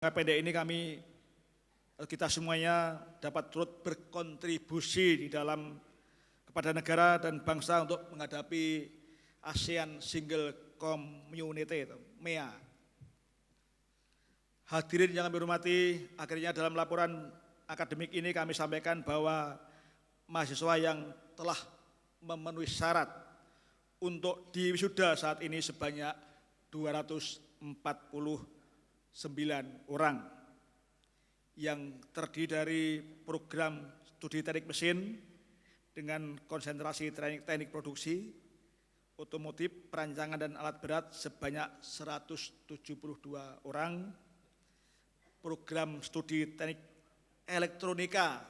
Pendek ini kita semuanya dapat turut berkontribusi di dalam kepada negara dan bangsa untuk menghadapi ASEAN Single Community (MEA). Hadirin yang kami hormati, akhirnya dalam laporan akademik ini kami sampaikan bahwa mahasiswa yang telah memenuhi syarat untuk diwisuda saat ini sebanyak 249 orang yang terdiri dari program studi teknik mesin dengan konsentrasi teknik produksi, otomotif, perancangan dan alat berat sebanyak 172 orang, program studi teknik elektronika,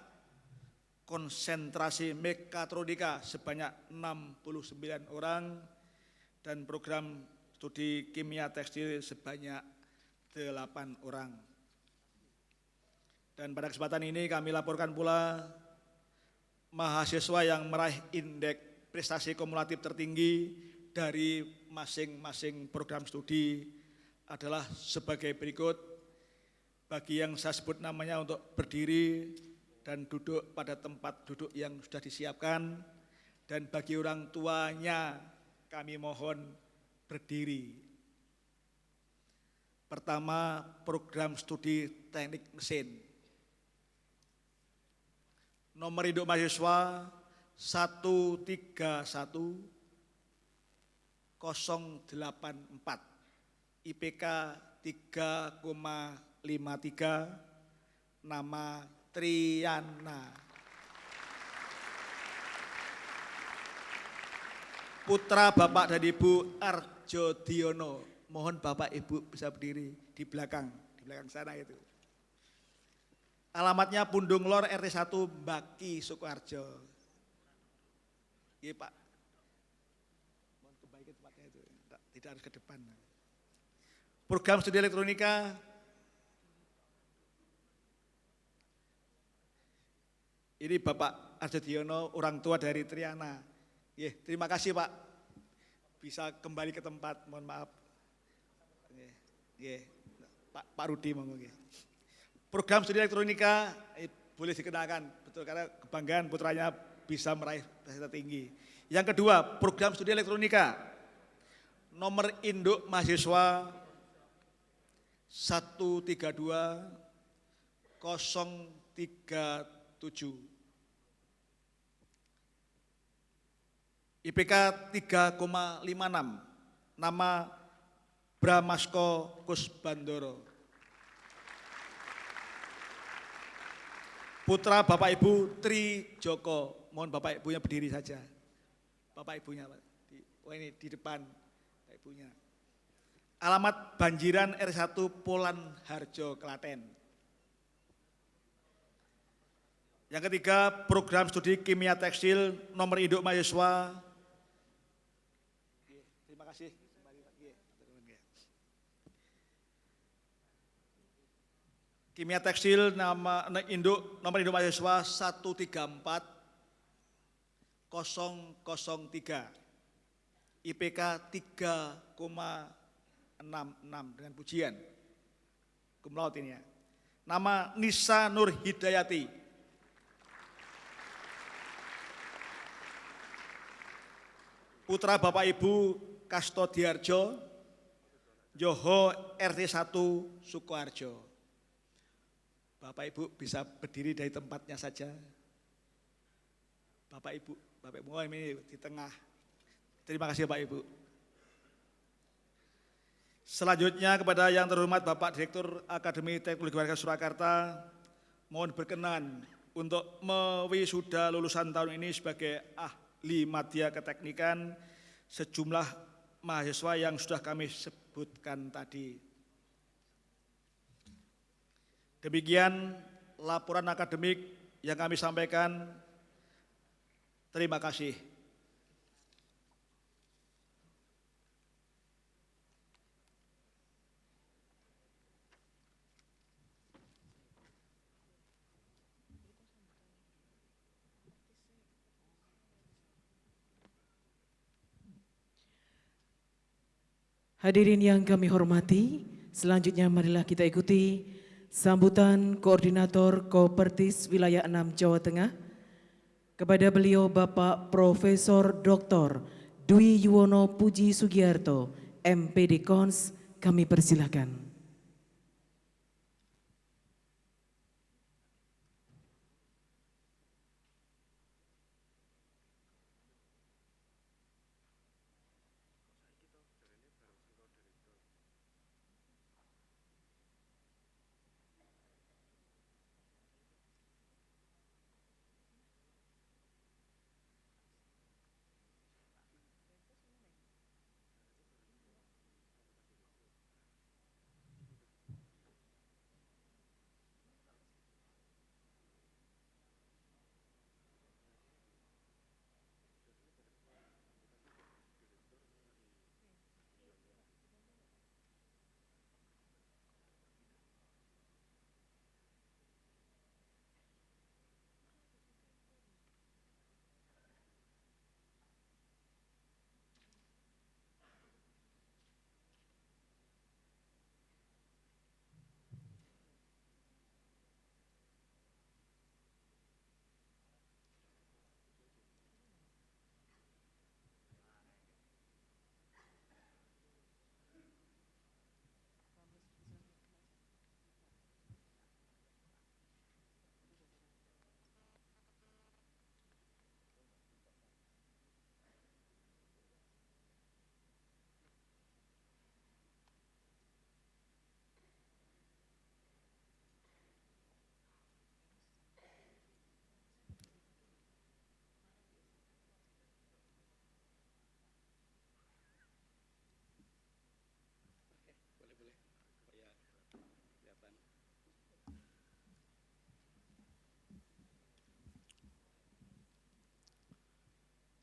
konsentrasi mekatronika sebanyak 69 orang, dan program studi kimia tekstil sebanyak 8 orang. Dan pada kesempatan ini kami laporkan pula mahasiswa yang meraih indeks prestasi kumulatif tertinggi dari masing-masing program studi adalah sebagai berikut. Bagi yang saya sebut namanya untuk berdiri dan duduk pada tempat duduk yang sudah disiapkan, dan bagi orang tuanya kami mohon berdiri. Pertama, program studi teknik mesin. Nomor induk mahasiswa 131084, IPK 3,53, nama Triana. Putra Bapak dan Ibu Arjo Diono. Mohon Bapak Ibu bisa berdiri di belakang sana itu. Alamatnya Pundung Lor RT 1 Baki Sukoharjo. Iya Pak. Mohon kembali ke tempatnya itu, tidak harus ke depan. Program studi elektronika ini Bapak Arjo Diono, orang tua dari Triana. Terima kasih Pak. Bisa kembali ke tempat, mohon maaf. Pak Rudi monggo. Program studi elektronika boleh dikenalkan, betul, karena kebanggaan putranya bisa meraih prestasi tertinggi. Yang kedua, program studi elektronika. Nomor induk mahasiswa 132037. IPK 3,56. Nama Bramasko Kusbandoro. Putra Bapak Ibu Tri Joko. Mohon Bapak Ibunya berdiri saja. Bapak Ibunya, Pak. Ini di depan Bapak Ibunya. Alamat Banjiran R1 Polan Harjo, Klaten. Yang ketiga, program studi kimia tekstil. Nomor induk mahasiswa. Terima kasih. Kimia tekstil nomor induk mahasiswa 134003, IPK 3,66 dengan pujian cum laude ini ya. Nama Nisa Nur Hidayati. Putra Bapak Ibu Kasto Diarjo, Joho RT 1 Sukoharjo. Bapak Ibu bisa berdiri dari tempatnya saja. Bapak Ibu ini di tengah. Terima kasih Bapak Ibu. Selanjutnya kepada yang terhormat Bapak Direktur Akademi Teknologi Warga Surakarta, mohon berkenan untuk mewisuda lulusan tahun ini sebagai ahli madya keteknikan sejumlah mahasiswa yang sudah kami sebutkan tadi. Demikian laporan akademik yang kami sampaikan. Terima kasih. Hadirin yang kami hormati, selanjutnya marilah kita ikuti Sambutan Koordinator Kopertis Wilayah 6 Jawa Tengah kepada beliau Bapak Profesor Dr. Dwi Yuwono Puji Sugiarto, MPD Kons, kami persilakan.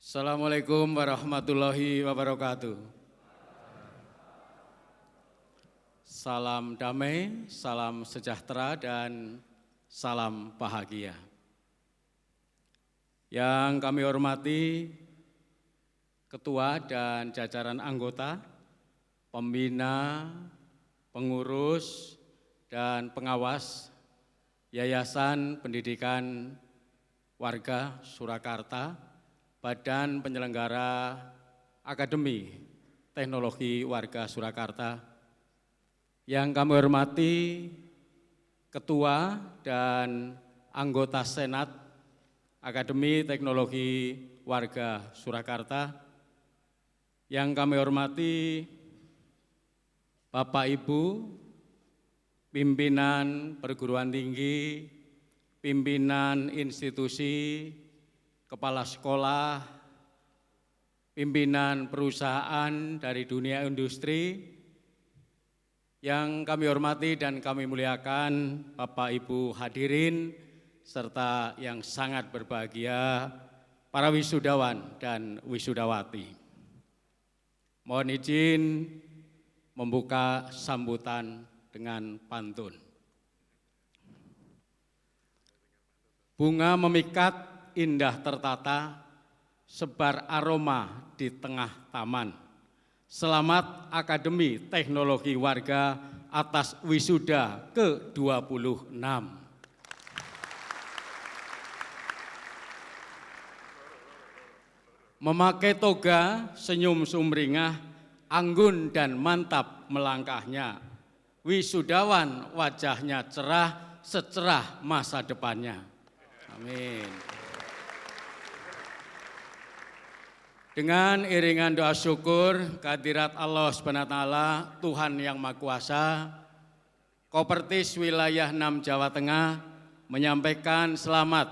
Assalamualaikum warahmatullahi wabarakatuh. Salam damai, salam sejahtera, dan salam bahagia. Yang kami hormati Ketua dan jajaran anggota, pembina, pengurus, dan pengawas Yayasan Pendidikan Warga Surakarta, Badan Penyelenggara Akademi Teknologi Warga Surakarta, yang kami hormati Ketua dan anggota Senat Akademi Teknologi Warga Surakarta, yang kami hormati Bapak Ibu, pimpinan perguruan tinggi, pimpinan institusi, kepala sekolah, pimpinan perusahaan dari dunia industri, yang kami hormati dan kami muliakan Bapak Ibu hadirin, serta yang sangat berbahagia para wisudawan dan wisudawati. Mohon izin membuka sambutan dengan pantun. Bunga memikat indah tertata, sebar aroma di tengah taman. Selamat Akademi Teknologi Warga atas wisuda ke-26. Memakai toga, senyum sumringah, anggun dan mantap melangkahnya. Wisudawan wajahnya cerah, secerah masa depannya. Amin. Dengan iringan doa syukur kehadirat Allah SWT, Tuhan Yang Maha Kuasa, Kopertis Wilayah 6 Jawa Tengah menyampaikan selamat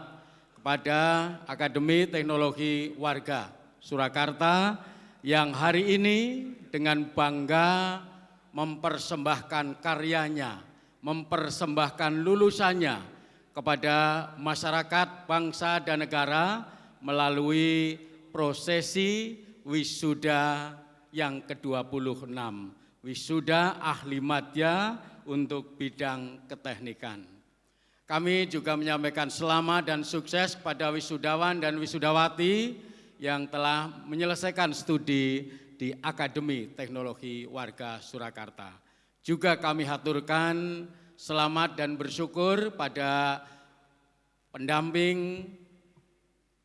kepada Akademi Teknologi Warga Surakarta yang hari ini dengan bangga mempersembahkan karyanya, mempersembahkan lulusannya kepada masyarakat, bangsa, dan negara melalui prosesi wisuda yang ke-26, wisuda ahli madya untuk bidang keteknikan. Kami juga menyampaikan selamat dan sukses kepada wisudawan dan wisudawati yang telah menyelesaikan studi di Akademi Teknologi Warga Surakarta. Juga kami haturkan selamat dan bersyukur pada pendamping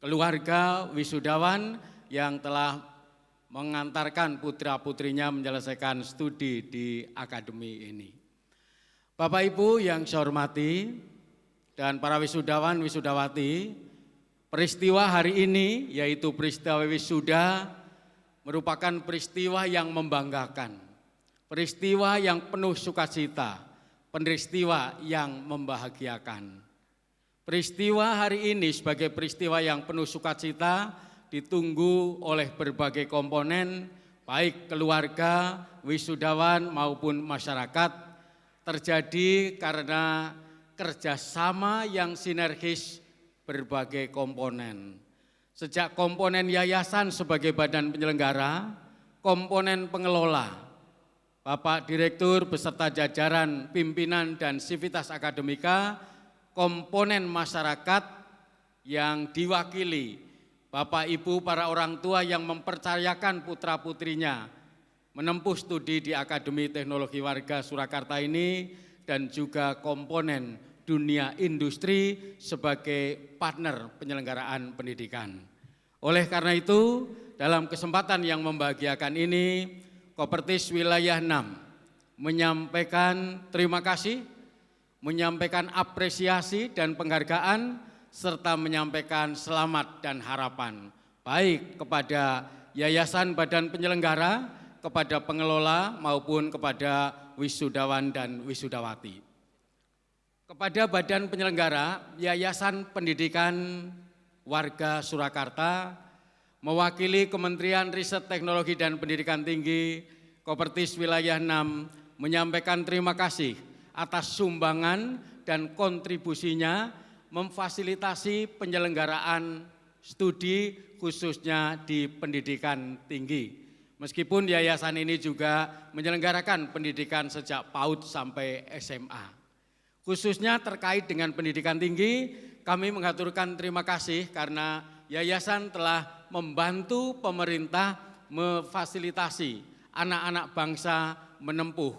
keluarga wisudawan yang telah mengantarkan putra-putrinya menyelesaikan studi di akademi ini. Bapak Ibu yang saya hormati dan para wisudawan wisudawati, peristiwa hari ini yaitu peristiwa wisuda merupakan peristiwa yang membanggakan, peristiwa yang penuh sukacita, peristiwa yang membahagiakan. Peristiwa hari ini sebagai peristiwa yang penuh sukacita ditunggu oleh berbagai komponen, baik keluarga, wisudawan maupun masyarakat, terjadi karena kerjasama yang sinergis berbagai komponen. Sejak komponen yayasan sebagai badan penyelenggara, komponen pengelola, Bapak Direktur beserta jajaran pimpinan dan sivitas akademika, komponen masyarakat yang diwakili Bapak Ibu para orang tua yang mempercayakan putra-putrinya menempuh studi di Akademi Teknologi Warga Surakarta ini, dan juga komponen dunia industri sebagai partner penyelenggaraan pendidikan. Oleh karena itu, dalam kesempatan yang membahagiakan ini, Kopertis Wilayah 6 menyampaikan terima kasih, menyampaikan apresiasi dan penghargaan, serta menyampaikan selamat dan harapan, baik kepada Yayasan Badan Penyelenggara, kepada pengelola maupun kepada wisudawan dan wisudawati. Kepada Badan Penyelenggara, Yayasan Pendidikan Warga Surakarta, mewakili Kementerian Riset Teknologi dan Pendidikan Tinggi, Kopertis Wilayah 6 menyampaikan terima kasih atas sumbangan dan kontribusinya memfasilitasi penyelenggaraan studi khususnya di pendidikan tinggi. Meskipun yayasan ini juga menyelenggarakan pendidikan sejak PAUD sampai SMA. Khususnya terkait dengan pendidikan tinggi, kami mengaturkan terima kasih karena yayasan telah membantu pemerintah memfasilitasi anak-anak bangsa menempuh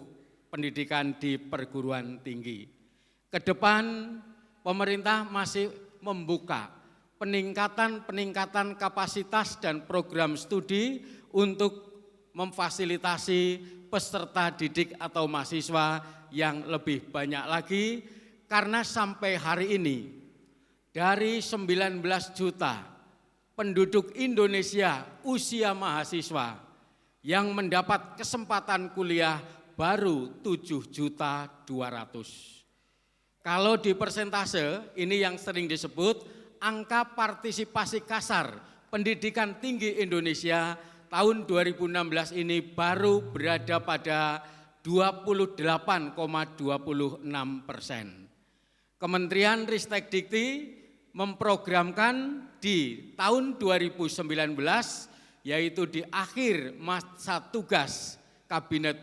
pendidikan di perguruan tinggi. Ke depan pemerintah masih membuka peningkatan kapasitas dan program studi untuk memfasilitasi peserta didik atau mahasiswa yang lebih banyak lagi, karena sampai hari ini dari 19 juta penduduk Indonesia usia mahasiswa yang mendapat kesempatan kuliah baru 7.200.000. Kalau di persentase, ini yang sering disebut angka partisipasi kasar pendidikan tinggi Indonesia tahun 2016 ini baru berada pada 28,26%. Kementerian Ristek Dikti memprogramkan di tahun 2019, yaitu di akhir masa tugas Kabinet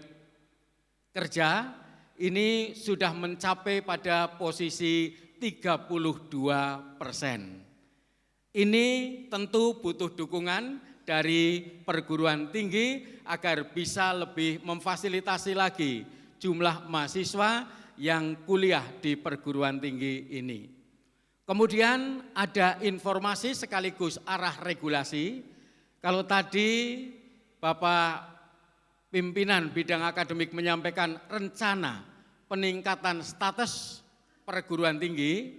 Kerja, ini sudah mencapai pada posisi 32%. Ini tentu butuh dukungan dari perguruan tinggi agar bisa lebih memfasilitasi lagi jumlah mahasiswa yang kuliah di perguruan tinggi ini. Kemudian ada informasi sekaligus arah regulasi. Kalau tadi Bapak pimpinan bidang akademik menyampaikan rencana peningkatan status perguruan tinggi,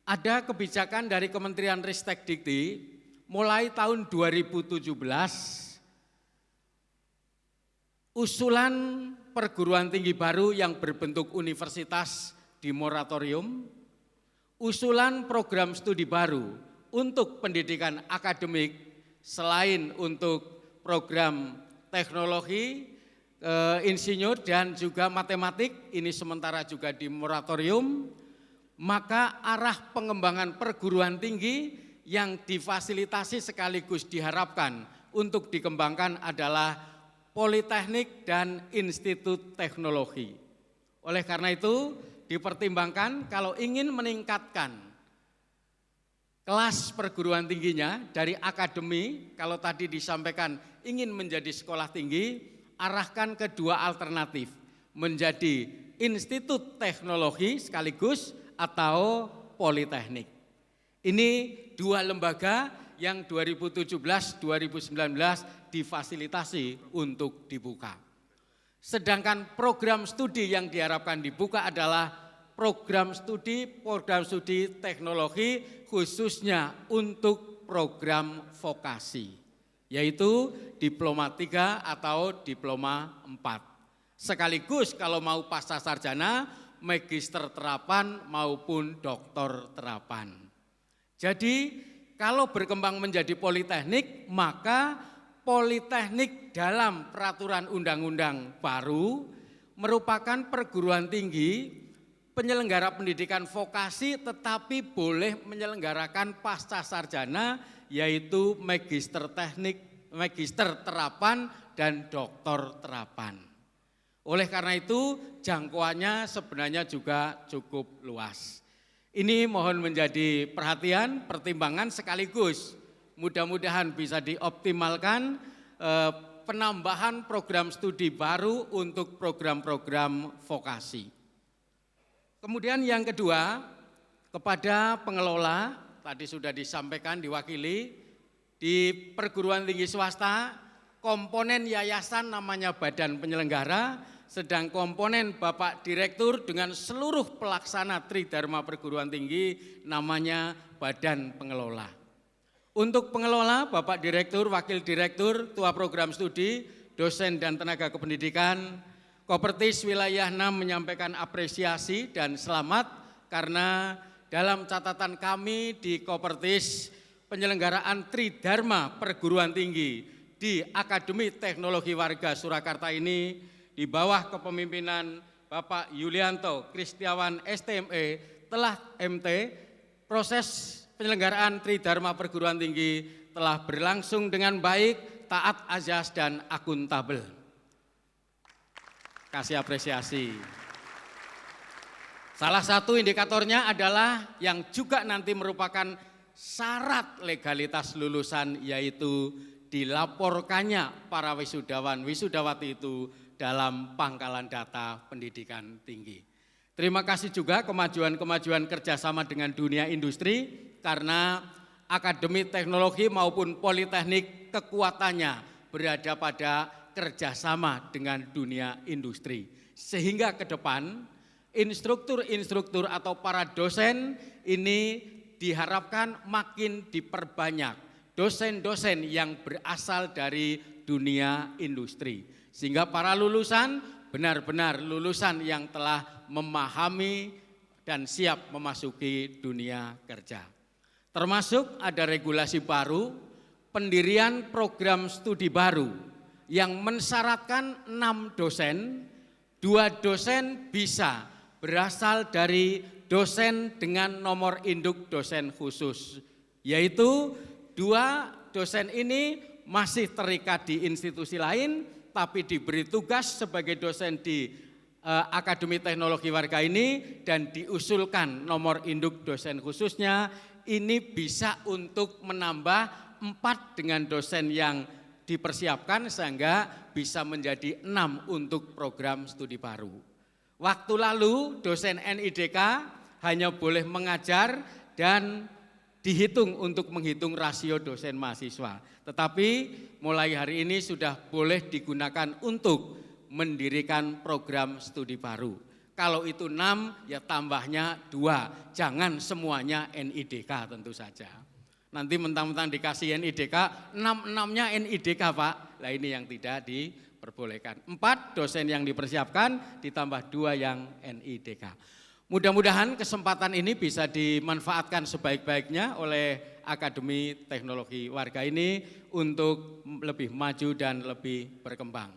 ada kebijakan dari Kementerian Ristek Dikti mulai tahun 2017, usulan perguruan tinggi baru yang berbentuk universitas di moratorium, usulan program studi baru untuk pendidikan akademik selain untuk program teknologi, insinyur dan juga matematik, ini sementara juga di moratorium, maka arah pengembangan perguruan tinggi yang difasilitasi sekaligus diharapkan untuk dikembangkan adalah politeknik dan institut teknologi. Oleh karena itu dipertimbangkan kalau ingin meningkatkan kelas perguruan tingginya dari akademi, kalau tadi disampaikan ingin menjadi sekolah tinggi, arahkan ke dua alternatif, menjadi institut teknologi sekaligus atau politeknik. Ini dua lembaga yang 2017-2019 difasilitasi untuk dibuka. Sedangkan program studi yang diharapkan dibuka adalah program studi teknologi khususnya untuk program vokasi, yaitu diploma 3 atau diploma 4. Sekaligus kalau mau pasca sarjana, magister terapan maupun doktor terapan. Jadi kalau berkembang menjadi politeknik, maka politeknik dalam peraturan undang-undang baru merupakan perguruan tinggi penyelenggara pendidikan vokasi tetapi boleh menyelenggarakan pasca sarjana yaitu magister teknik, magister terapan dan doktor terapan. Oleh karena itu jangkauannya sebenarnya juga cukup luas. Ini mohon menjadi perhatian, pertimbangan sekaligus mudah-mudahan bisa dioptimalkan penambahan program studi baru untuk program-program vokasi. Kemudian yang kedua, kepada pengelola, tadi sudah disampaikan diwakili, di perguruan tinggi swasta, komponen yayasan namanya badan penyelenggara, sedang komponen Bapak Direktur dengan seluruh pelaksana Tridharma perguruan tinggi namanya badan pengelola. Untuk pengelola, Bapak Direktur, Wakil Direktur, Tua Program Studi, dosen dan tenaga kependidikan, Kopertis Wilayah 6 menyampaikan apresiasi dan selamat karena dalam catatan kami di Kopertis penyelenggaraan Tridharma perguruan tinggi di Akademi Teknologi Warga Surakarta ini di bawah kepemimpinan Bapak Yulianto Kristiawan STME telah MT, proses penyelenggaraan Tridharma perguruan tinggi telah berlangsung dengan baik, taat azas dan akuntabel. Kasih apresiasi. Salah satu indikatornya adalah yang juga nanti merupakan syarat legalitas lulusan yaitu dilaporkannya para wisudawan wisudawati itu dalam pangkalan data pendidikan tinggi. Terima kasih juga kemajuan-kemajuan kerjasama dengan dunia industri karena Akademi Teknologi maupun Politeknik kekuatannya berada pada kerjasama dengan dunia industri. Sehingga ke depan instruktur-instruktur atau para dosen ini diharapkan makin diperbanyak. Dosen-dosen yang berasal dari dunia industri. Sehingga para lulusan benar-benar lulusan yang telah memahami dan siap memasuki dunia kerja. Termasuk ada regulasi baru, pendirian program studi baru yang mensyaratkan 6 dosen, 2 dosen bisa berasal dari dosen dengan nomor induk dosen khusus, yaitu 2 dosen ini masih terikat di institusi lain, tapi diberi tugas sebagai dosen di Akademi Teknologi Warga ini dan diusulkan nomor induk dosen khususnya ini bisa untuk menambah 4 dengan dosen yang dipersiapkan sehingga bisa menjadi 6 untuk program studi baru. Waktu lalu dosen NIDK hanya boleh mengajar dan dihitung untuk menghitung rasio dosen mahasiswa. Tetapi mulai hari ini sudah boleh digunakan untuk mendirikan program studi baru. Kalau itu 6 ya tambahnya 2, jangan semuanya NIDK tentu saja. Nanti mentang-mentang dikasih NIDK, 6-6-nya NIDK Pak. Nah ini yang tidak diperbolehkan. 4 dosen yang dipersiapkan ditambah 2 yang NIDK. Mudah-mudahan kesempatan ini bisa dimanfaatkan sebaik-baiknya oleh Akademi Teknologi Warga ini untuk lebih maju dan lebih berkembang.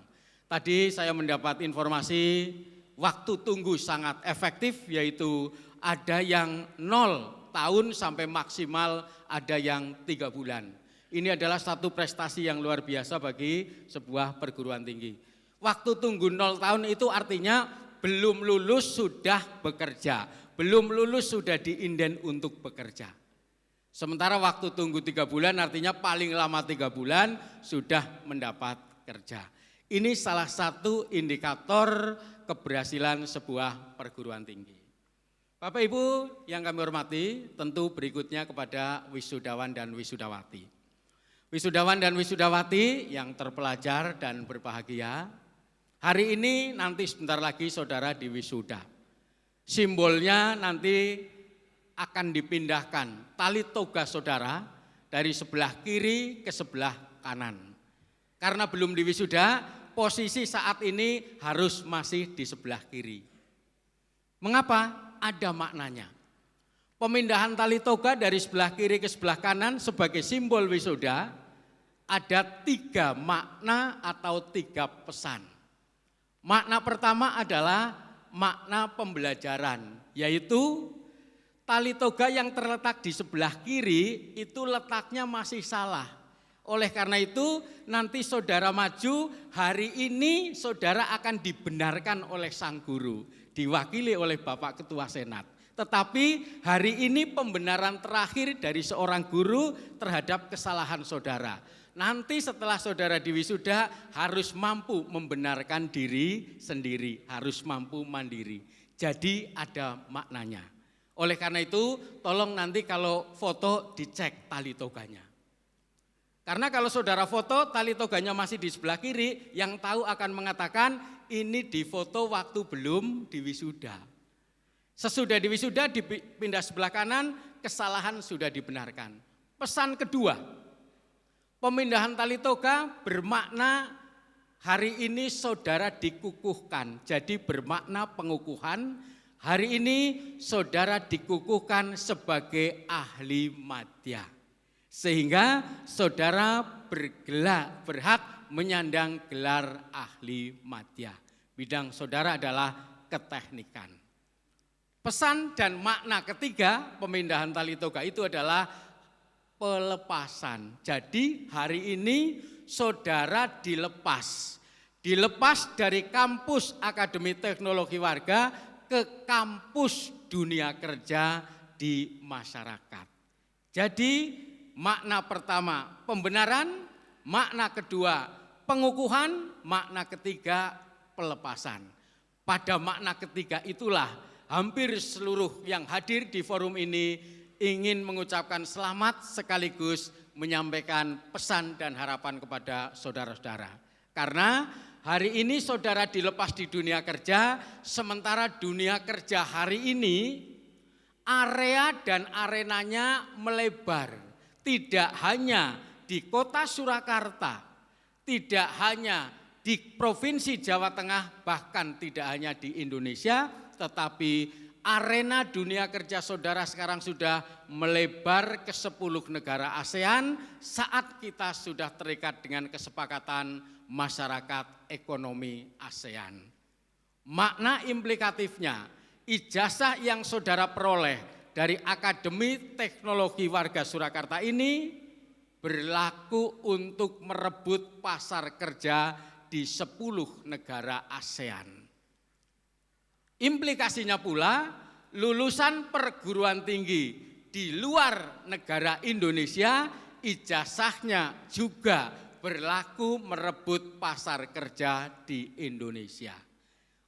Tadi saya mendapat informasi waktu tunggu sangat efektif yaitu ada yang 0 tahun sampai maksimal ada yang 3 bulan. Ini adalah satu prestasi yang luar biasa bagi sebuah perguruan tinggi. Waktu tunggu 0 tahun itu artinya belum lulus sudah bekerja, belum lulus sudah diinden untuk bekerja. Sementara waktu tunggu 3 bulan artinya paling lama 3 bulan sudah mendapat kerja. Ini salah satu indikator keberhasilan sebuah perguruan tinggi. Bapak Ibu yang kami hormati, tentu berikutnya kepada wisudawan dan wisudawati. Wisudawan dan wisudawati yang terpelajar dan berbahagia, hari ini nanti sebentar lagi saudara diwisuda. Simbolnya nanti akan dipindahkan tali toga saudara dari sebelah kiri ke sebelah kanan. Karena belum diwisuda, posisi saat ini harus masih di sebelah kiri. Mengapa? Ada maknanya. Pemindahan tali toga dari sebelah kiri ke sebelah kanan sebagai simbol wisuda, ada 3 makna atau 3 pesan. Makna pertama adalah makna pembelajaran, yaitu tali toga yang terletak di sebelah kiri itu letaknya masih salah. Oleh karena itu nanti saudara maju, hari ini saudara akan dibenarkan oleh sang guru, diwakili oleh Bapak Ketua Senat. Tetapi hari ini pembenaran terakhir dari seorang guru terhadap kesalahan saudara. Nanti setelah saudara diwisuda harus mampu membenarkan diri sendiri, harus mampu mandiri. Jadi ada maknanya. Oleh karena itu tolong nanti kalau foto dicek tali toganya. Karena kalau saudara foto tali toganya masih di sebelah kiri, yang tahu akan mengatakan ini difoto waktu belum diwisuda. Sesudah diwisuda dipindah sebelah kanan, kesalahan sudah dibenarkan. Pesan kedua, pemindahan tali toga bermakna hari ini saudara dikukuhkan. Jadi bermakna pengukuhan, hari ini saudara dikukuhkan sebagai ahli madya. Sehingga saudara berhak menyandang gelar ahli madya. Bidang saudara adalah keteknikan. Pesan dan makna ketiga pemindahan tali toga itu adalah pelepasan. Jadi hari ini saudara dilepas. Dilepas dari kampus Akademi Teknologi Warga ke kampus dunia kerja di masyarakat. Jadi makna pertama pembenaran, makna kedua pengukuhan, makna ketiga pelepasan. Pada makna ketiga itulah hampir seluruh yang hadir di forum ini ingin mengucapkan selamat sekaligus menyampaikan pesan dan harapan kepada saudara-saudara. Karena hari ini saudara dilepas di dunia kerja, sementara dunia kerja hari ini area dan arenanya melebar. Tidak hanya di kota Surakarta, tidak hanya di Provinsi Jawa Tengah, bahkan tidak hanya di Indonesia, tetapi arena dunia kerja saudara sekarang sudah melebar ke 10 negara ASEAN saat kita sudah terikat dengan kesepakatan masyarakat ekonomi ASEAN. Makna implikatifnya, ijazah yang saudara peroleh dari Akademi Teknologi Warga Surakarta ini berlaku untuk merebut pasar kerja di 10 negara ASEAN. Implikasinya pula lulusan perguruan tinggi di luar negara Indonesia ijazahnya juga berlaku merebut pasar kerja di Indonesia.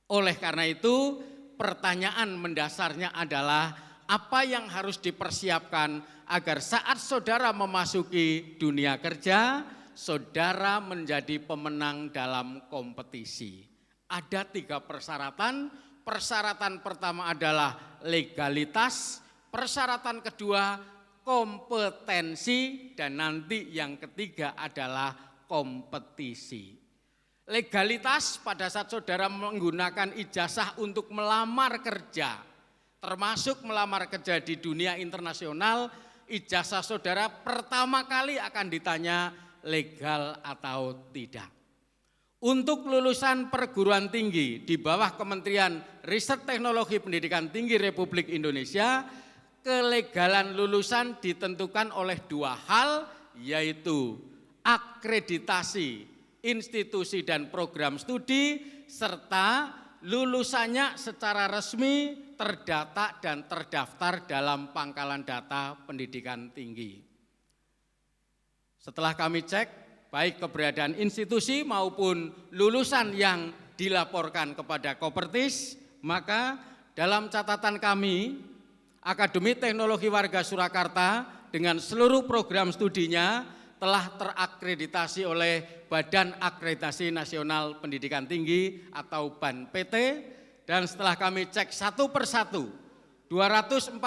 Oleh karena itu pertanyaan mendasarnya adalah apa yang harus dipersiapkan agar saat saudara memasuki dunia kerja, saudara menjadi pemenang dalam kompetisi. Ada 3 persyaratan. Persyaratan pertama adalah legalitas, persyaratan kedua kompetensi, dan nanti yang ketiga adalah kompetisi. Legalitas pada saat saudara menggunakan ijazah untuk melamar kerja, termasuk melamar kerja di dunia internasional, ijazah saudara pertama kali akan ditanya legal atau tidak. Untuk lulusan perguruan tinggi di bawah Kementerian Riset Teknologi Pendidikan Tinggi Republik Indonesia, kelegalan lulusan ditentukan oleh 2 hal, yaitu akreditasi institusi dan program studi, serta lulusannya secara resmi terdata dan terdaftar dalam pangkalan data pendidikan tinggi. Setelah kami cek, baik keberadaan institusi maupun lulusan yang dilaporkan kepada Kopertis, maka dalam catatan kami, Akademi Teknologi Warga Surakarta dengan seluruh program studinya telah terakreditasi oleh Badan Akreditasi Nasional Pendidikan Tinggi atau BAN-PT, dan setelah kami cek satu persatu 249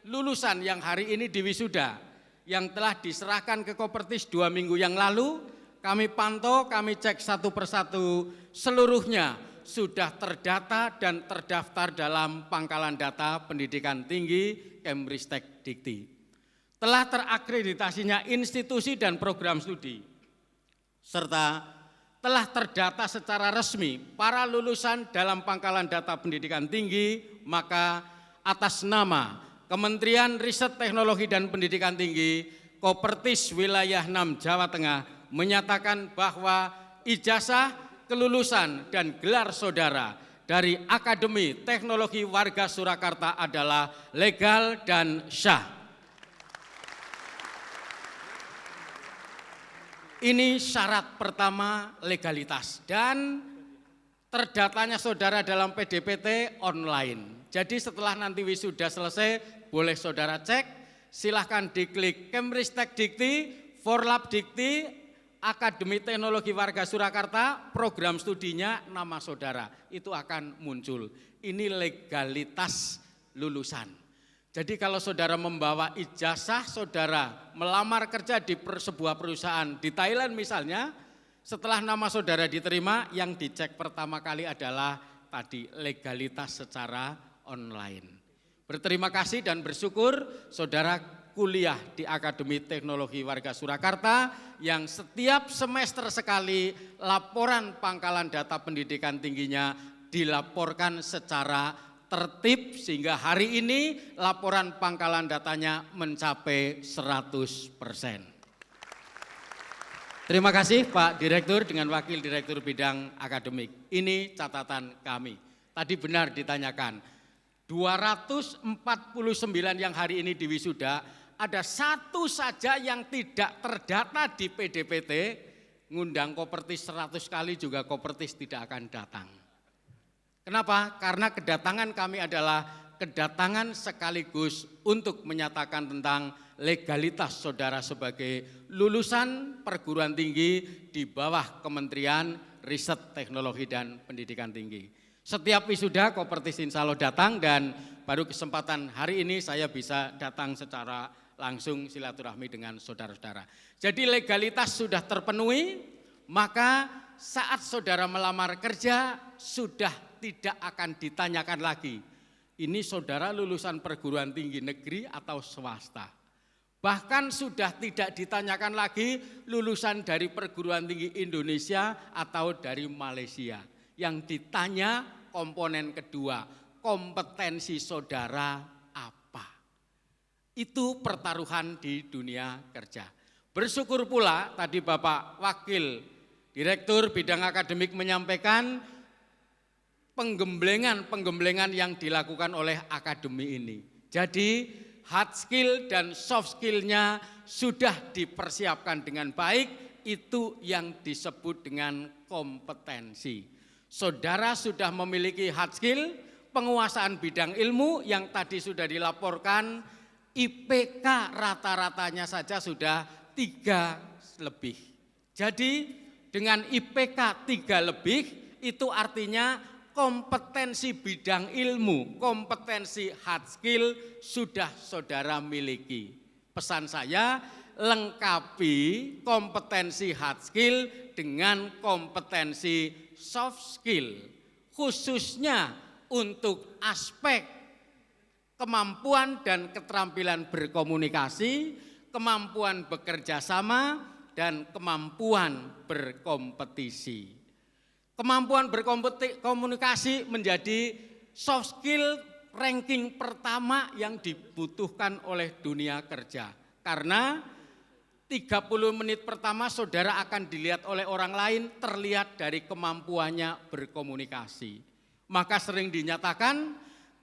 lulusan yang hari ini diwisuda yang telah diserahkan ke Kopertis 2 minggu yang lalu, kami pantau, kami cek satu persatu, seluruhnya sudah terdata dan terdaftar dalam pangkalan data pendidikan tinggi Kemristek Dikti. Telah terakreditasinya institusi dan program studi, serta telah terdata secara resmi para lulusan dalam pangkalan data pendidikan tinggi, maka atas nama Kementerian Riset Teknologi dan Pendidikan Tinggi, Kopertis Wilayah 6 Jawa Tengah menyatakan bahwa ijazah, kelulusan, dan gelar saudara dari Akademi Teknologi Warga Surakarta adalah legal dan syah. Ini syarat pertama, legalitas, dan terdatanya saudara dalam PDPT online. Jadi setelah nanti wisuda selesai, boleh saudara cek, silahkan diklik Kemristek Dikti, Forlab Dikti, Akademi Teknologi Warga Surakarta, program studinya, nama saudara, itu akan muncul. Ini legalitas lulusan. Jadi kalau saudara membawa ijazah, saudara melamar kerja di sebuah perusahaan di Thailand misalnya, setelah nama saudara diterima, yang dicek pertama kali adalah tadi legalitas secara online. Berterima kasih dan bersyukur saudara kuliah di Akademi Teknologi Warga Surakarta yang setiap semester sekali laporan pangkalan data pendidikan tingginya dilaporkan secara tertib, sehingga hari ini laporan pangkalan datanya mencapai 100%. Terima kasih Pak Direktur dengan Wakil Direktur Bidang Akademik. Ini catatan kami. Tadi benar ditanyakan, 249 yang hari ini diwisuda, ada satu saja yang tidak terdata di PDPT, ngundang Kopertis 100 kali juga Kopertis tidak akan datang. Kenapa? Karena kedatangan kami adalah kedatangan sekaligus untuk menyatakan tentang legalitas saudara sebagai lulusan perguruan tinggi di bawah Kementerian Riset Teknologi dan Pendidikan Tinggi. Setiap wisuda Kopertis insya Allah datang, dan baru kesempatan hari ini saya bisa datang secara langsung silaturahmi dengan saudara-saudara. Jadi legalitas sudah terpenuhi, maka saat saudara melamar kerja sudah tidak akan ditanyakan lagi, ini saudara lulusan perguruan tinggi negeri atau swasta. Bahkan sudah tidak ditanyakan lagi lulusan dari perguruan tinggi Indonesia atau dari Malaysia. Yang ditanya komponen kedua, kompetensi saudara apa. Itu pertaruhan di dunia kerja. Bersyukur pula tadi Bapak Wakil Direktur Bidang Akademik menyampaikan penggemblengan yang dilakukan oleh akademi ini. Jadi hard skill dan soft skillnya sudah dipersiapkan dengan baik, itu yang disebut dengan kompetensi. Saudara sudah memiliki hard skill, penguasaan bidang ilmu yang tadi sudah dilaporkan, IPK rata-ratanya saja sudah 3 lebih. Jadi dengan IPK 3 lebih itu artinya kompetensi bidang ilmu, kompetensi hard skill sudah saudara miliki. Pesan saya, lengkapi kompetensi hard skill dengan kompetensi soft skill, khususnya untuk aspek kemampuan dan keterampilan berkomunikasi, kemampuan bekerja sama, dan kemampuan berkompetisi. Kemampuan berkomunikasi menjadi soft skill ranking pertama yang dibutuhkan oleh dunia kerja. Karena 30 menit pertama saudara akan dilihat oleh orang lain, terlihat dari kemampuannya berkomunikasi. Maka sering dinyatakan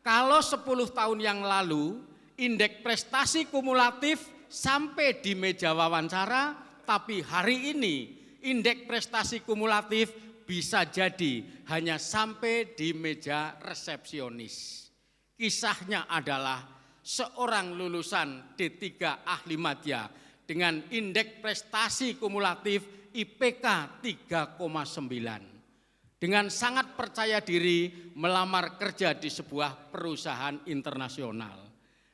kalau 10 tahun yang lalu indeks prestasi kumulatif sampai di meja wawancara tapi hari ini indeks prestasi kumulatif bisa jadi hanya sampai di meja resepsionis. Kisahnya adalah seorang lulusan D3 ahli madya dengan indeks prestasi kumulatif IPK 3,9. Dengan sangat percaya diri melamar kerja di sebuah perusahaan internasional.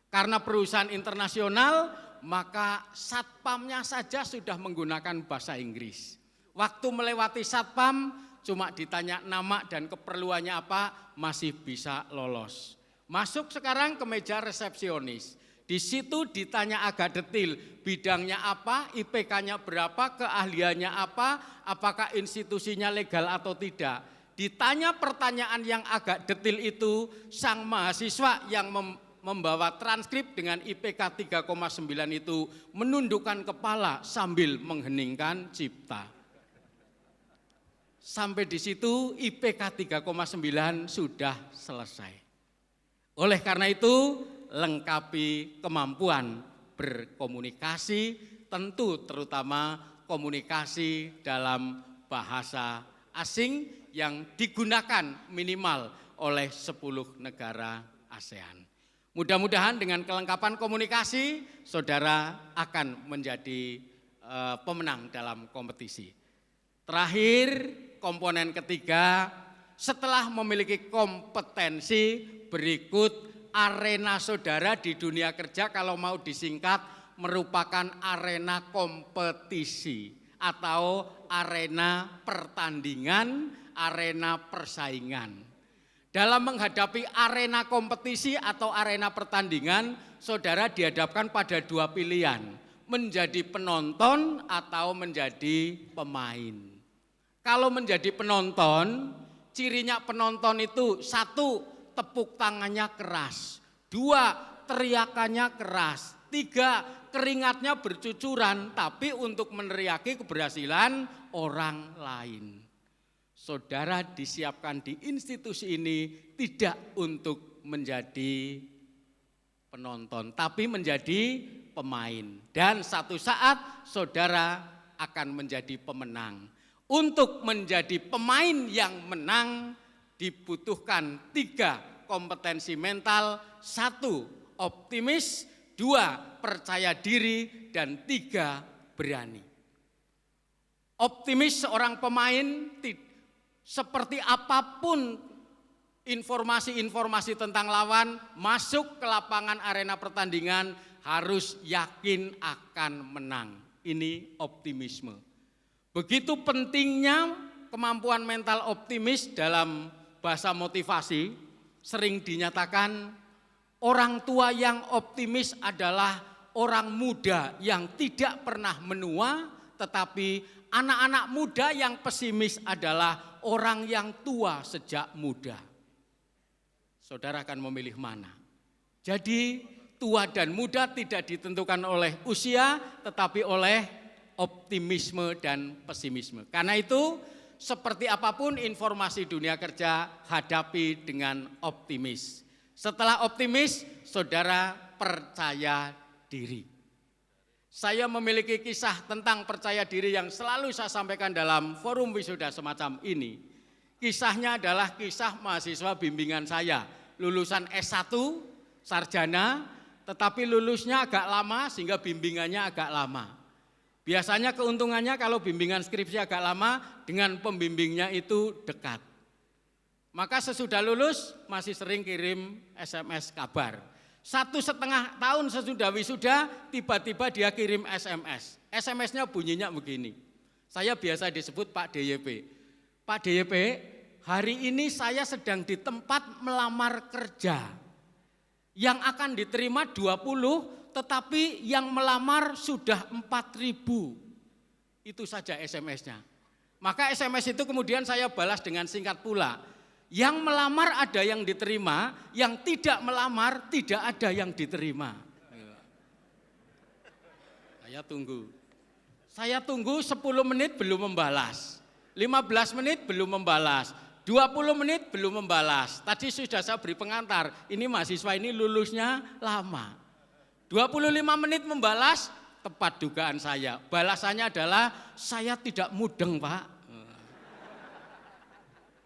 Karena perusahaan internasional, maka satpamnya saja sudah menggunakan bahasa Inggris. Waktu melewati satpam, cuma ditanya nama dan keperluannya apa, masih bisa lolos. Masuk sekarang ke meja resepsionis. Di situ ditanya agak detil, bidangnya apa, IPK-nya berapa, keahliannya apa, apakah institusinya legal atau tidak. Ditanya pertanyaan yang agak detil itu, sang mahasiswa yang membawa transkrip dengan IPK 3,9 itu menundukkan kepala sambil mengheningkan cipta. Sampai di situ IPK 3,9 sudah selesai. Oleh karena itu, lengkapi kemampuan berkomunikasi, tentu terutama komunikasi dalam bahasa asing yang digunakan minimal oleh 10 negara ASEAN. Mudah-mudahan dengan kelengkapan komunikasi, saudara akan menjadi pemenang dalam kompetisi. Terakhir, komponen ketiga, setelah memiliki kompetensi, berikut arena saudara di dunia kerja kalau mau disingkat merupakan arena kompetisi atau arena pertandingan, arena persaingan. Dalam menghadapi arena kompetisi atau arena pertandingan, saudara dihadapkan pada dua pilihan, menjadi penonton atau menjadi pemain. Kalau menjadi penonton, cirinya penonton itu satu, tepuk tangannya keras, dua, teriakannya keras, tiga, keringatnya bercucuran, tapi untuk meneriaki keberhasilan orang lain. Saudara disiapkan di institusi ini tidak untuk menjadi penonton, tapi menjadi pemain. Dan satu saat saudara akan menjadi pemenang. Untuk menjadi pemain yang menang, dibutuhkan 3 kompetensi mental, 1 optimis, 2 percaya diri, dan 3 berani. Optimis seorang pemain, seperti apapun informasi-informasi tentang lawan, masuk ke lapangan arena pertandingan harus yakin akan menang. Ini optimisme. Begitu pentingnya kemampuan mental optimis dalam bahasa motivasi, sering dinyatakan orang tua yang optimis adalah orang muda yang tidak pernah menua, tetapi anak-anak muda yang pesimis adalah orang yang tua sejak muda. Saudara akan memilih mana? Jadi tua dan muda tidak ditentukan oleh usia, tetapi oleh optimisme dan pesimisme. Karena itu, seperti apapun informasi dunia kerja, hadapi dengan optimis. Setelah optimis, saudara percaya diri. Saya memiliki kisah tentang percaya diri yang selalu saya sampaikan dalam forum wisuda semacam ini. Kisahnya adalah kisah mahasiswa bimbingan saya, lulusan S1, sarjana, tetapi lulusnya agak lama sehingga bimbingannya agak lama. Biasanya keuntungannya kalau bimbingan skripsi agak lama, dengan pembimbingnya itu dekat. Maka sesudah lulus masih sering kirim SMS kabar. 1,5 tahun sesudah wisuda, tiba-tiba dia kirim SMS. SMS-nya bunyinya begini. Saya biasa disebut Pak DYP. Pak DYP, hari ini saya sedang di tempat melamar kerja. Yang akan diterima 20, tetapi yang melamar sudah 4.000. Itu saja SMS-nya. Maka SMS itu kemudian saya balas dengan singkat pula. Yang melamar ada yang diterima, yang tidak melamar tidak ada yang diterima. Saya tunggu 10 menit belum membalas. 15 menit belum membalas. 20 menit belum membalas. Tadi sudah saya beri pengantar, ini mahasiswa ini lulusnya lama. 25 menit membalas, tepat dugaan saya. Balasannya adalah saya tidak mudeng, Pak.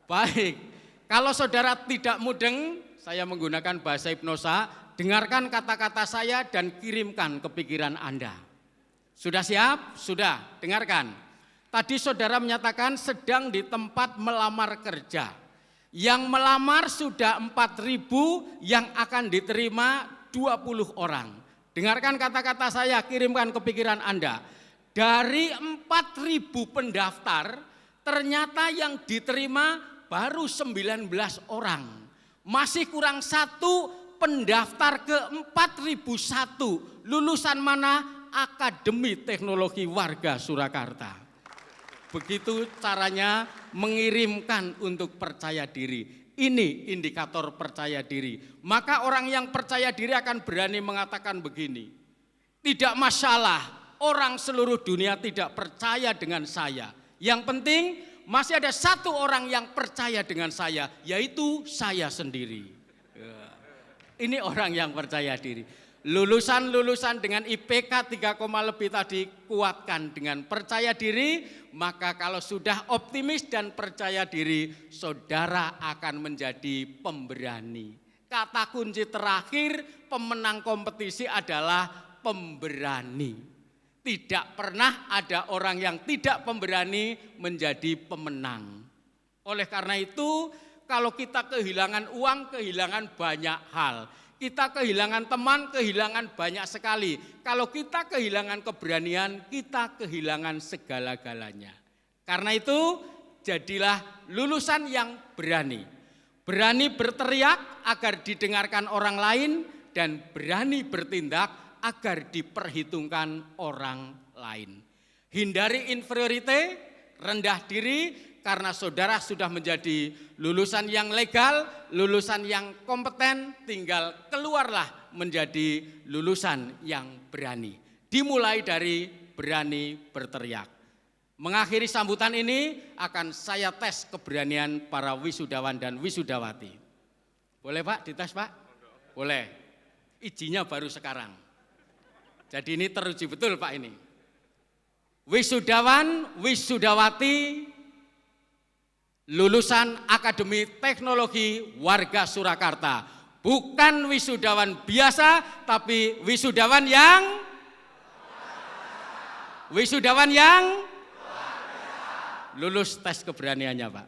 Baik, kalau saudara tidak mudeng, saya menggunakan bahasa hipnosa, dengarkan kata-kata saya dan kirimkan ke pikiran Anda. Sudah siap? Sudah, dengarkan. Tadi saudara menyatakan sedang di tempat melamar kerja. Yang melamar sudah 4.000, yang akan diterima 20 orang. Dengarkan kata-kata saya, kirimkan ke pikiran Anda. Dari 4.000 pendaftar, ternyata yang diterima baru 19 orang. Masih kurang 1 pendaftar ke 4.001. Lulusan mana? Akademi Teknologi Warga Surakarta. Begitu caranya mengirimkan untuk percaya diri. Ini indikator percaya diri. Maka orang yang percaya diri akan berani mengatakan begini. Tidak masalah, orang seluruh dunia tidak percaya dengan saya. Yang penting masih ada 1 orang yang percaya dengan saya, yaitu saya sendiri. Ini orang yang percaya diri. Lulusan-lulusan dengan IPK 3, lebih tadi kuatkan dengan percaya diri, maka kalau sudah optimis dan percaya diri, saudara akan menjadi pemberani. Kata kunci terakhir pemenang kompetisi adalah pemberani. Tidak pernah ada orang yang tidak pemberani menjadi pemenang. Oleh karena itu, kalau kita kehilangan uang, kehilangan banyak hal. Kita kehilangan teman, kehilangan banyak sekali. Kalau kita kehilangan keberanian, kita kehilangan segala-galanya. Karena itu, jadilah lulusan yang berani. Berani berteriak agar didengarkan orang lain, dan berani bertindak agar diperhitungkan orang lain. Hindari inferiority, rendah diri, karena saudara sudah menjadi lulusan yang legal, lulusan yang kompeten, tinggal keluarlah menjadi lulusan yang berani. Dimulai dari berani berteriak. Mengakhiri sambutan ini akan saya tes keberanian para wisudawan dan wisudawati. Boleh Pak, dites Pak? Boleh. Izinnya baru sekarang. Jadi ini teruji betul Pak ini. Wisudawan, wisudawati, lulusan Akademi Teknologi Warga Surakarta. Bukan wisudawan biasa, tapi wisudawan yang lulus tes keberaniannya Pak.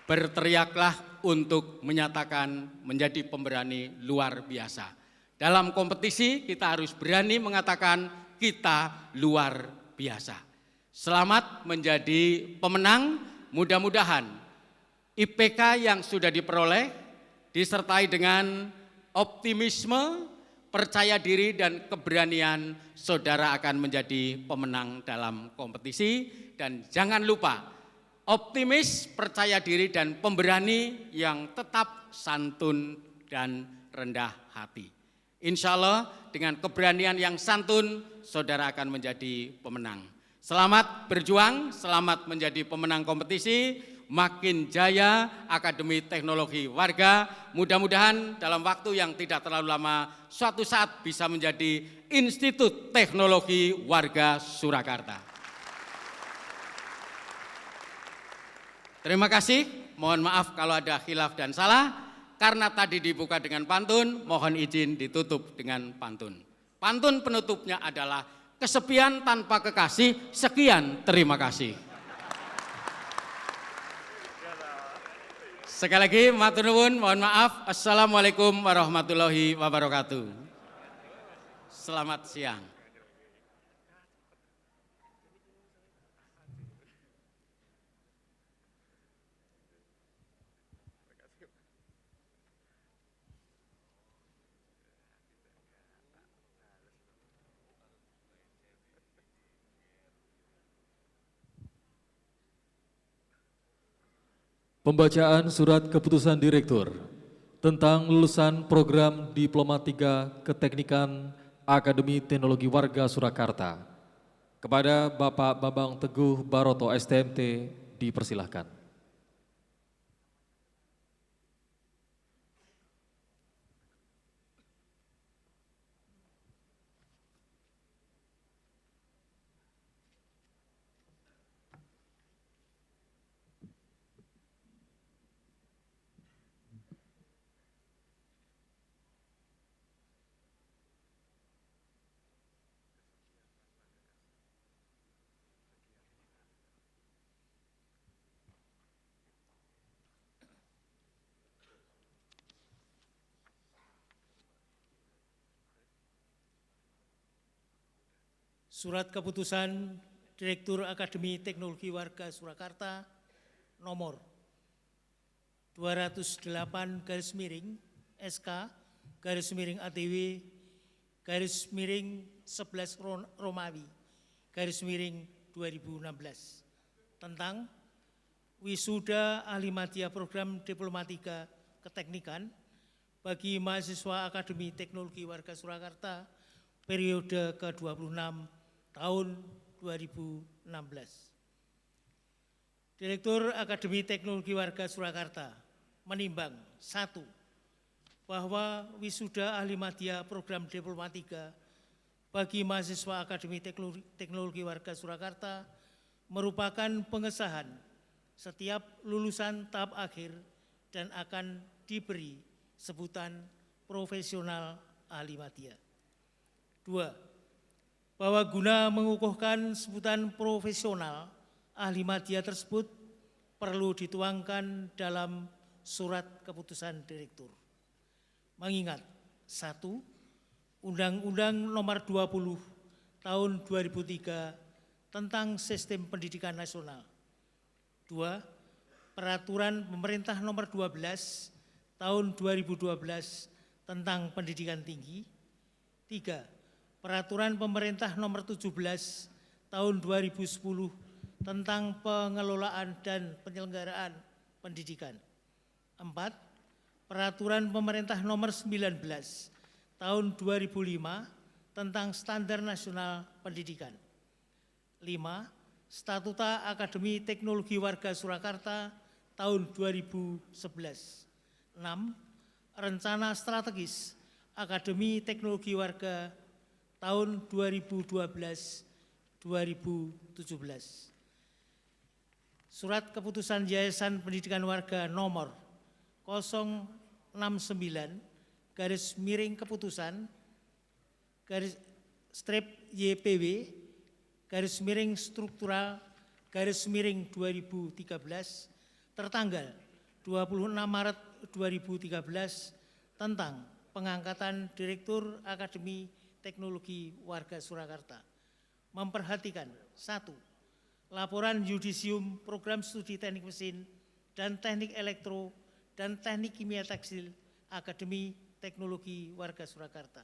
Berteriaklah untuk menyatakan menjadi pemberani luar biasa. Dalam kompetisi kita harus berani mengatakan kita luar biasa. Selamat menjadi pemenang, mudah-mudahan IPK yang sudah diperoleh disertai dengan optimisme, percaya diri dan keberanian, saudara akan menjadi pemenang dalam kompetisi. Dan jangan lupa, optimis, percaya diri dan pemberani yang tetap santun dan rendah hati. Insya Allah dengan keberanian yang santun, saudara akan menjadi pemenang. Selamat berjuang, selamat menjadi pemenang kompetisi. Makin jaya Akademi Teknologi Warga. Mudah-mudahan dalam waktu yang tidak terlalu lama, suatu saat bisa menjadi Institut Teknologi Warga Surakarta. Terima kasih, mohon maaf kalau ada khilaf dan salah. Karena tadi dibuka dengan pantun, mohon izin ditutup dengan pantun. Pantun penutupnya adalah kesepian tanpa kekasih, sekian terima kasih. Sekali lagi matur nuwun, mohon maaf. Assalamualaikum warahmatullahi wabarakatuh. Selamat siang. Pembacaan surat keputusan Direktur tentang lulusan program Diploma 3 Keteknikan Akademi Teknologi Warga Surakarta. Kepada Bapak Bambang Teguh Baroto STMT dipersilahkan. Surat Keputusan Direktur Akademi Teknologi Warga Surakarta nomor 208 SK ATW 11 Romawi 2016 tentang wisuda ahli madya program diplomatika keteknikan bagi mahasiswa Akademi Teknologi Warga Surakarta periode ke-26 tahun 2016. Direktur Akademi Teknologi Warga Surakarta menimbang 1. Bahwa wisuda ahli madya program diplomatika bagi mahasiswa Akademi Teknologi Warga Surakarta merupakan pengesahan setiap lulusan tahap akhir dan akan diberi sebutan profesional ahli madya. 2. Bahwa guna mengukuhkan sebutan profesional ahli madya tersebut perlu dituangkan dalam surat keputusan direktur. Mengingat 1. Undang-Undang Nomor 20 Tahun 2003 tentang Sistem Pendidikan Nasional. 2. Peraturan Pemerintah Nomor 12 Tahun 2012 tentang Pendidikan Tinggi. 3. Peraturan Pemerintah Nomor 17 Tahun 2010 tentang pengelolaan dan penyelenggaraan pendidikan. 4. Peraturan Pemerintah Nomor 19 Tahun 2005 tentang Standar Nasional Pendidikan. 5. Statuta Akademi Teknologi Warga Surakarta tahun 2011. 6. Rencana Strategis Akademi Teknologi Warga tahun 2012-2017. Surat Keputusan Yayasan Pendidikan Warga nomor 069/Keputusan /YPW /struktural /2013 tertanggal 26 Maret 2013 tentang pengangkatan Direktur Akademi Teknologi Warga Surakarta memperhatikan 1. Laporan yudisium program studi teknik mesin dan teknik elektro dan teknik kimia tekstil Akademi Teknologi Warga Surakarta.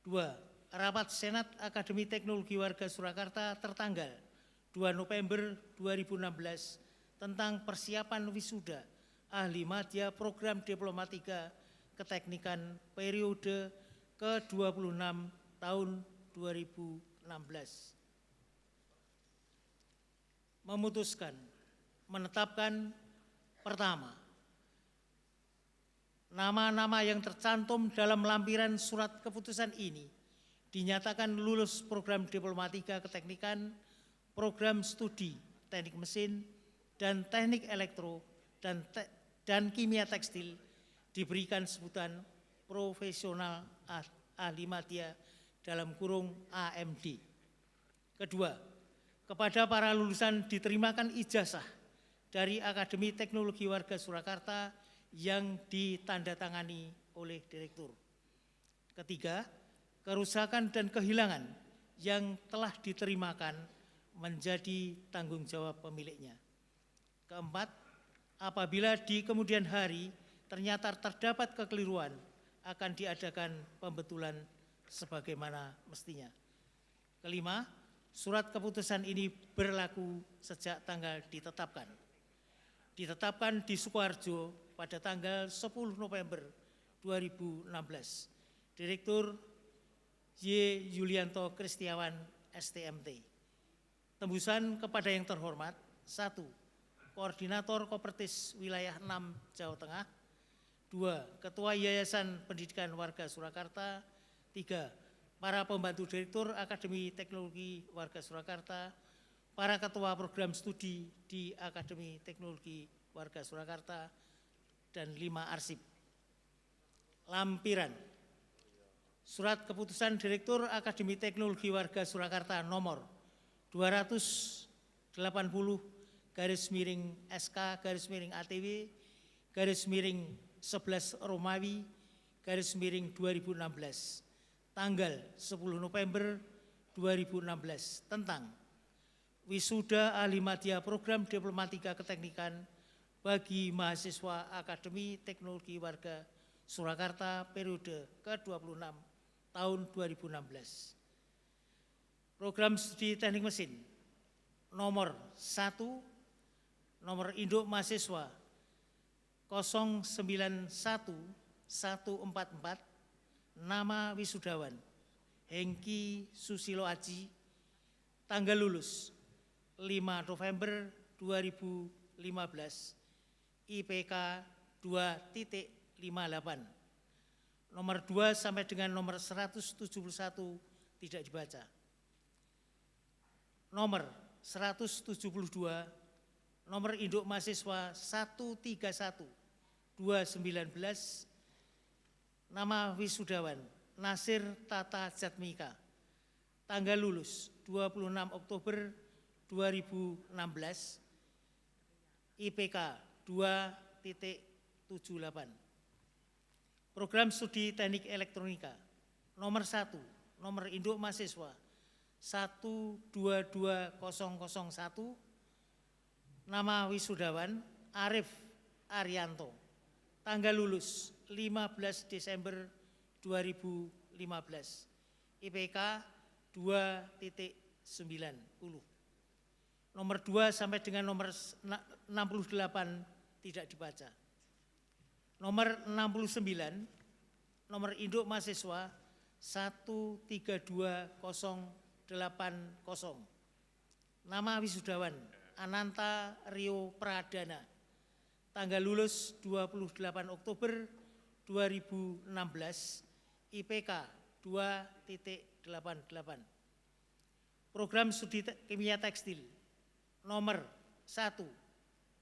2. Rapat Senat Akademi Teknologi Warga Surakarta tertanggal 2 November 2016 tentang persiapan wisuda ahli madya program diplomatika keteknikan periode ke-26 tahun 2016. Memutuskan menetapkan pertama, nama-nama yang tercantum dalam lampiran surat keputusan ini dinyatakan lulus program diplomatika keteknikan, program studi teknik mesin dan teknik elektro dan kimia tekstil diberikan sebutan profesional ahli madya dalam kurung AMD. Kedua, kepada para lulusan diterimakan ijazah dari Akademi Teknologi Warga Surakarta yang ditandatangani oleh direktur. Ketiga, kerusakan dan kehilangan yang telah diterimakan menjadi tanggung jawab pemiliknya. Keempat, apabila di kemudian hari ternyata terdapat kekeliruan, akan diadakan pembetulan sebagaimana mestinya. Kelima, surat keputusan ini berlaku sejak tanggal ditetapkan. Ditetapkan di Sukoharjo pada tanggal 10 November 2016. Direktur Y. Yulianto Kristiawan, STMT. Tembusan kepada yang terhormat. 1. Koordinator Kopertis Wilayah 6 Jawa Tengah. 2. Ketua Yayasan Pendidikan Warga Surakarta. 3. Para pembantu Direktur Akademi Teknologi Warga Surakarta. Para ketua program studi di Akademi Teknologi Warga Surakarta. Dan 5 arsip. Lampiran surat keputusan Direktur Akademi Teknologi Warga Surakarta nomor 280/SK/ATW /11 Romawi /2016 tanggal 10 November 2016 tentang Wisuda Ahli Madya Program Diplomatika Keteknikan bagi mahasiswa Akademi Teknologi Warga Surakarta periode ke-26 tahun 2016. Program studi teknik mesin nomor 1, nomor induk mahasiswa 091144, nama wisudawan Hengki Susilo Aji, tanggal lulus 5 November 2015, IPK 2.58, nomor 2 sampai dengan nomor 171 tidak dibaca. Nomor 172, nomor induk mahasiswa 131219, nama wisudawan Nasir Tata Jatmika, tanggal lulus 26 Oktober 2016, IPK 2.78. Program studi teknik elektronika nomor 1, nomor induk mahasiswa 122001, nama wisudawan Arif Arianto, tanggal lulus 15 Desember 2015, IPK 2.90. Nomor 2 sampai dengan nomor 68 tidak dibaca. Nomor 69, nomor induk mahasiswa 132080, nama wisudawan Ananta Rio Pradana, tanggal lulus 28 Oktober 2016, IPK 2.88. Program studi kimia tekstil nomor 1,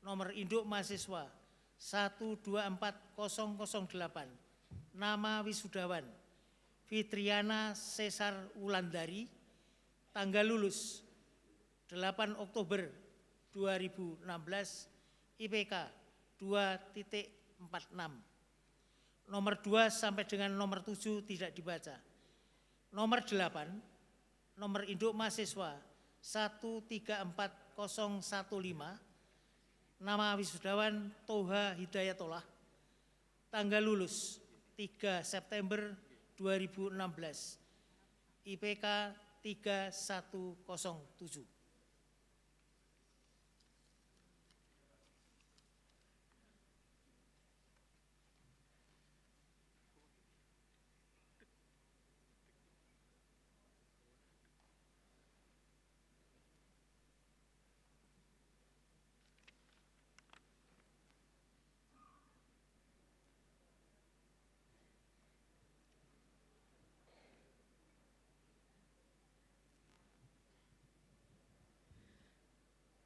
nomor induk mahasiswa 124008, nama wisudawan Fitriana Cesar Wulandari, tanggal lulus 8 Oktober 2016, IPK 2.46. Nomor 2 sampai dengan nomor 7 tidak dibaca. Nomor 8, nomor induk mahasiswa 134015, nama wisudawan Toha Hidayatullah, tanggal lulus 3 September 2016, IPK 3107.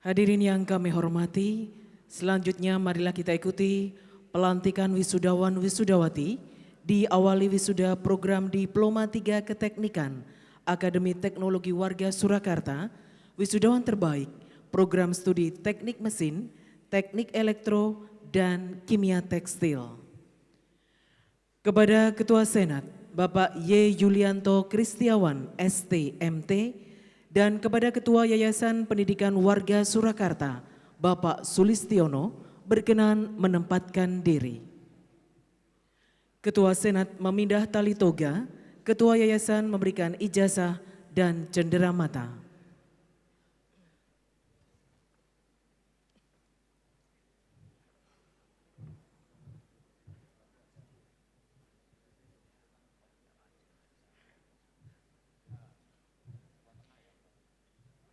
Hadirin yang kami hormati, selanjutnya marilah kita ikuti pelantikan wisudawan wisudawati diawali wisuda program Diploma 3 Keteknikan Akademi Teknologi Warga Surakarta, wisudawan terbaik program studi teknik mesin, teknik elektro, dan kimia tekstil. Kepada Ketua Senat, Bapak Y. Yulianto Kristiawan, ST, MT, dan kepada Ketua Yayasan Pendidikan Warga Surakarta, Bapak Sulistiono, berkenan menempatkan diri. Ketua Senat memindah tali toga, Ketua Yayasan memberikan ijazah dan cenderamata.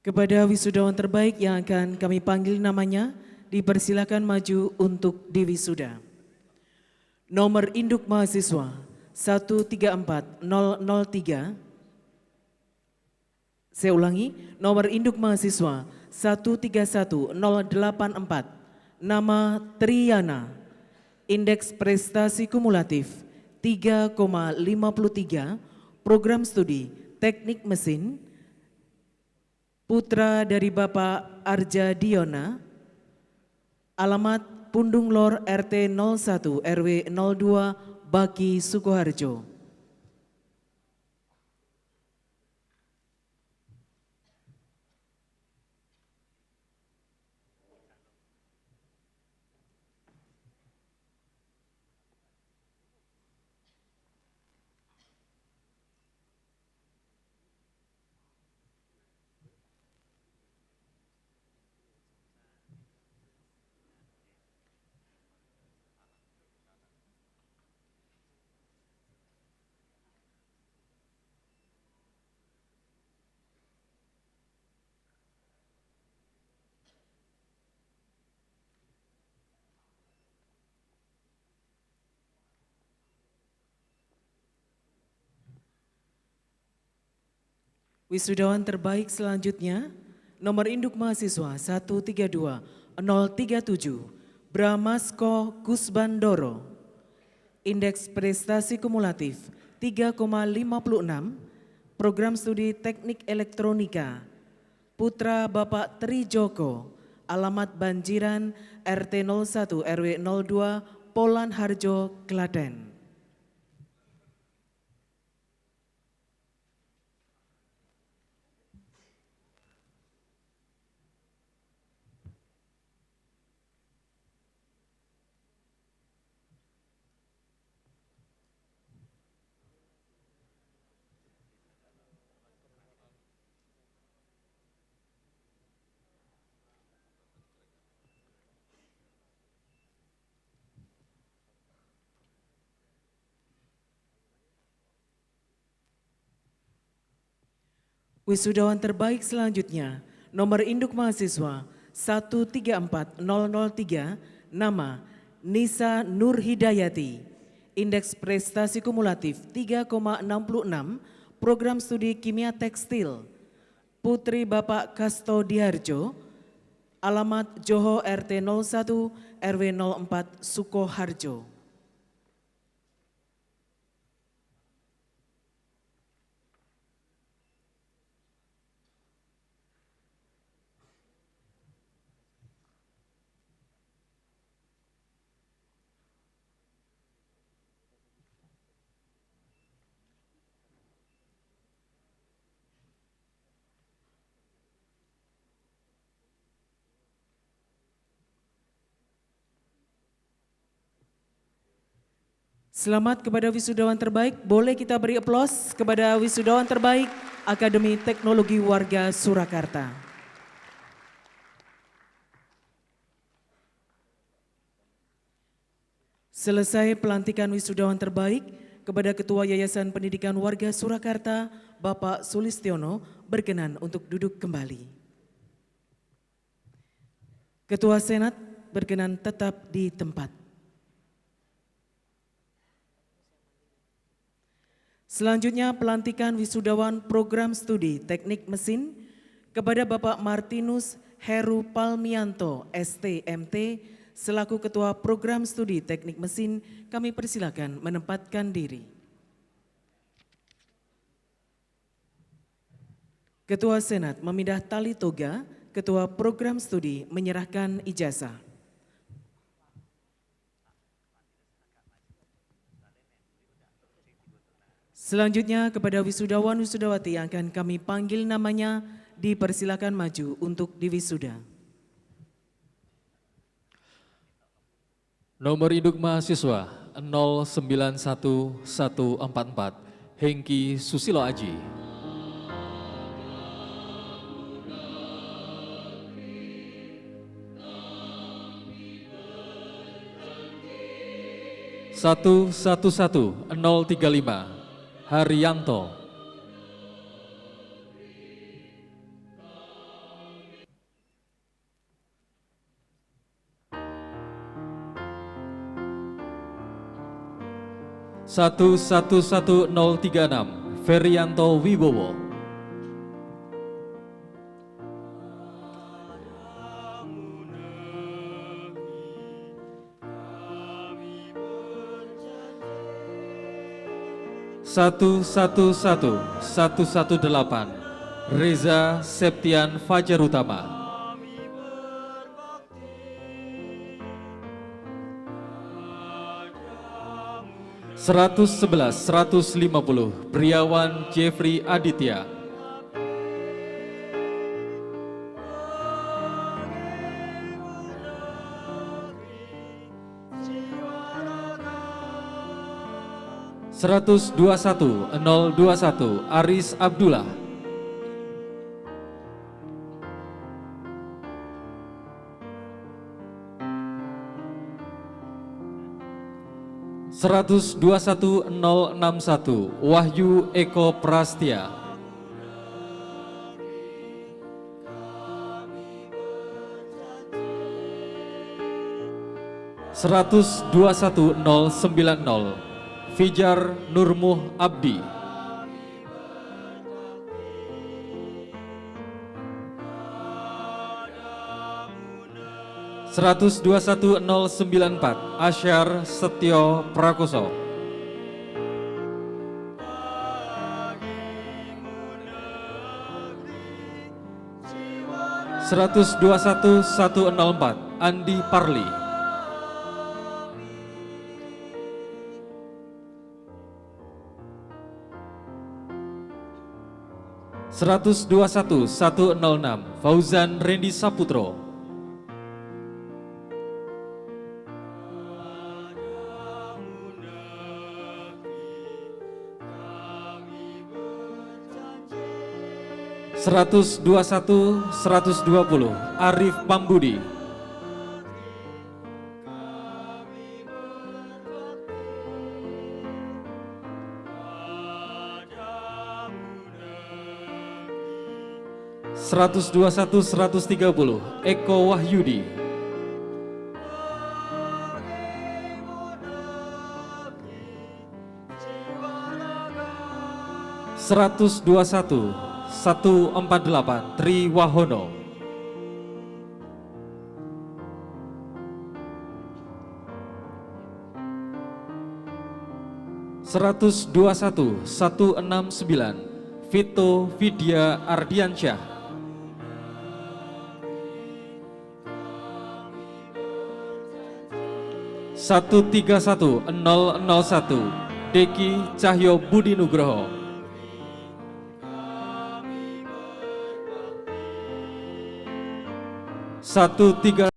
Kepada wisudawan terbaik yang akan kami panggil namanya, dipersilakan maju untuk diwisuda. Nomor induk mahasiswa 134003. Saya ulangi, nomor induk mahasiswa 131084. Nama Triana. Indeks prestasi kumulatif 3,53. Program studi teknik mesin. Putra dari Bapak Arja Diona, alamat Pundung Lor RT 01 RW 02 Baki Sukoharjo. Wisudawan terbaik selanjutnya, nomor induk mahasiswa 132037, Brahmasko Kusbandoro. Indeks prestasi kumulatif 3,56, program studi teknik elektronika. Putra Bapak Tri Joko, alamat Banjiran, RT 01 RW 02, Polan Harjo, Klaten. Wisudawan terbaik selanjutnya, nomor induk mahasiswa 134003, nama Nisa Nur Hidayati, indeks prestasi kumulatif 3,66, program studi kimia tekstil. Putri Bapak Kasto Diharjo, alamat Joho RT 01 RW 04 Sukoharjo. Selamat kepada wisudawan terbaik. Boleh kita beri aplaus kepada wisudawan terbaik Akademi Teknologi Warga Surakarta. Selesai pelantikan wisudawan terbaik, kepada Ketua Yayasan Pendidikan Warga Surakarta, Bapak Sulistiono, berkenan untuk duduk kembali. Ketua Senat berkenan tetap di tempat. Selanjutnya pelantikan wisudawan program studi teknik mesin kepada Bapak Martinus Heru Palmianto, STMT, selaku Ketua Program Studi Teknik Mesin, kami persilakan menempatkan diri. Ketua Senat memindah tali toga, Ketua Program Studi menyerahkan ijazah. Selanjutnya kepada wisudawan-wisudawati yang akan kami panggil namanya, dipersilakan maju untuk diwisuda. Nomor induk mahasiswa 091144, Hengki Susilo Aji. Satu 035 Haryanto. Satu 036 Ferianto Wibowo. Satu 118 Reza Septian Fajar Utama. Seratus 150 Priawan Jeffrey Aditya. Seratus 021 Aris Abdullah. Seratus 21061 Wahyu Eko Prastia. Seratus 21090 Fijar Nurmuh Abdi. 121094 Asyar Setyo Prakoso. 121104 Andi Parli. 121106 Fauzan Rendi Saputro. 121-120 Arif Pambudi. 121-130 Eko Wahyudi. 121-148 Tri Wahono. 121-169 Vito Vidya Ardiansyah. 131-001 Deki Cahyo Budi Nugroho. 1